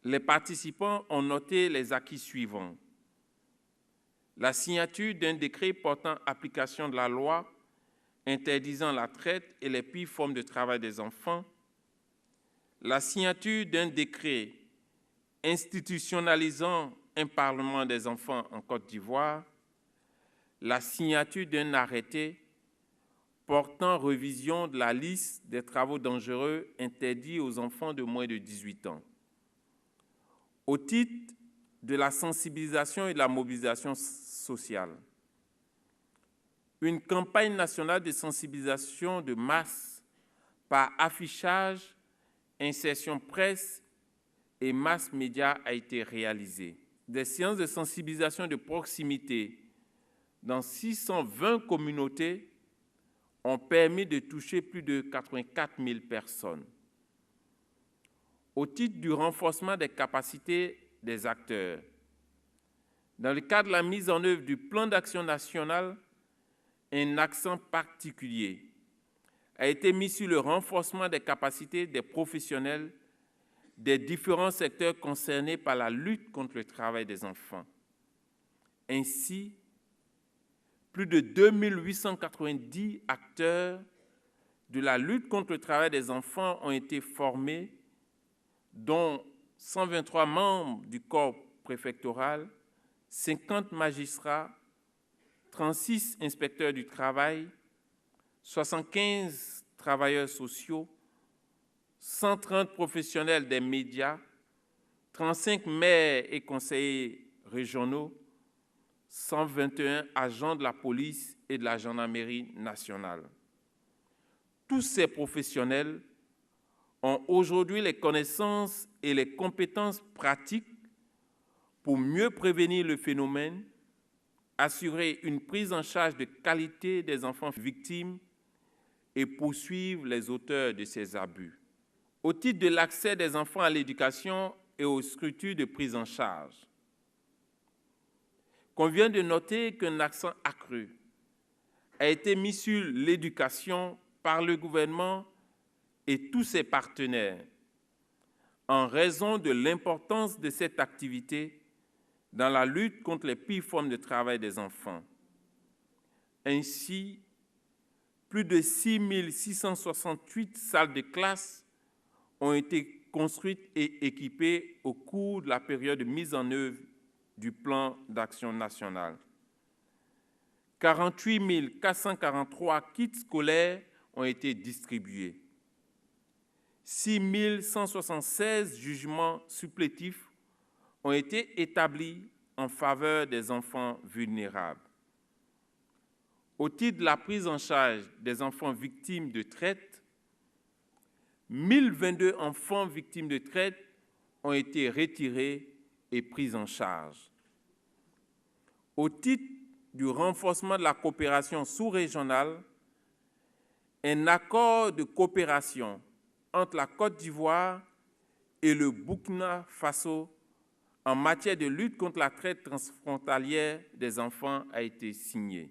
les participants ont noté les acquis suivants. La signature d'un décret portant application de la loi interdisant la traite et les pires formes de travail des enfants, la signature d'un décret institutionnalisant un parlement des enfants en Côte d'Ivoire, la signature d'un arrêté portant révision de la liste des travaux dangereux interdits aux enfants de moins de 18 ans. Au titre de la sensibilisation et de la mobilisation sociale, une campagne nationale de sensibilisation de masse par affichage, insertion presse et mass médias a été réalisée. Des séances de sensibilisation de proximité dans 620 communautés ont permis de toucher plus de 84 000 personnes. Au titre du renforcement des capacités des acteurs, dans le cadre de la mise en œuvre du plan d'action national, un accent particulier a été mis sur le renforcement des capacités des professionnels des différents secteurs concernés par la lutte contre le travail des enfants. Ainsi, plus de 2890 acteurs de la lutte contre le travail des enfants ont été formés, dont 123 membres du corps préfectoral, 50 magistrats, 36 inspecteurs du travail, 75 travailleurs sociaux, 130 professionnels des médias, 35 maires et conseillers régionaux, 121 agents de la police et de la gendarmerie nationale. Tous ces professionnels ont aujourd'hui les connaissances et les compétences pratiques pour mieux prévenir le phénomène, assurer une prise en charge de qualité des enfants victimes et poursuivre les auteurs de ces abus. Au titre de l'accès des enfants à l'éducation et aux structures de prise en charge, convient de noter qu'un accent accru a été mis sur l'éducation par le gouvernement et tous ses partenaires en raison de l'importance de cette activité dans la lutte contre les pires formes de travail des enfants. Ainsi, plus de 6 668 salles de classe ont été construites et équipées au cours de la période de mise en œuvre du plan d'action national. 48 443 kits scolaires ont été distribués. 6 176 jugements supplétifs ont été établis en faveur des enfants vulnérables. Au titre de la prise en charge des enfants victimes de traite, 1022 enfants victimes de traite ont été retirés et pris en charge. Au titre du renforcement de la coopération sous-régionale, un accord de coopération entre la Côte d'Ivoire et le Burkina Faso en matière de lutte contre la traite transfrontalière des enfants a été signé.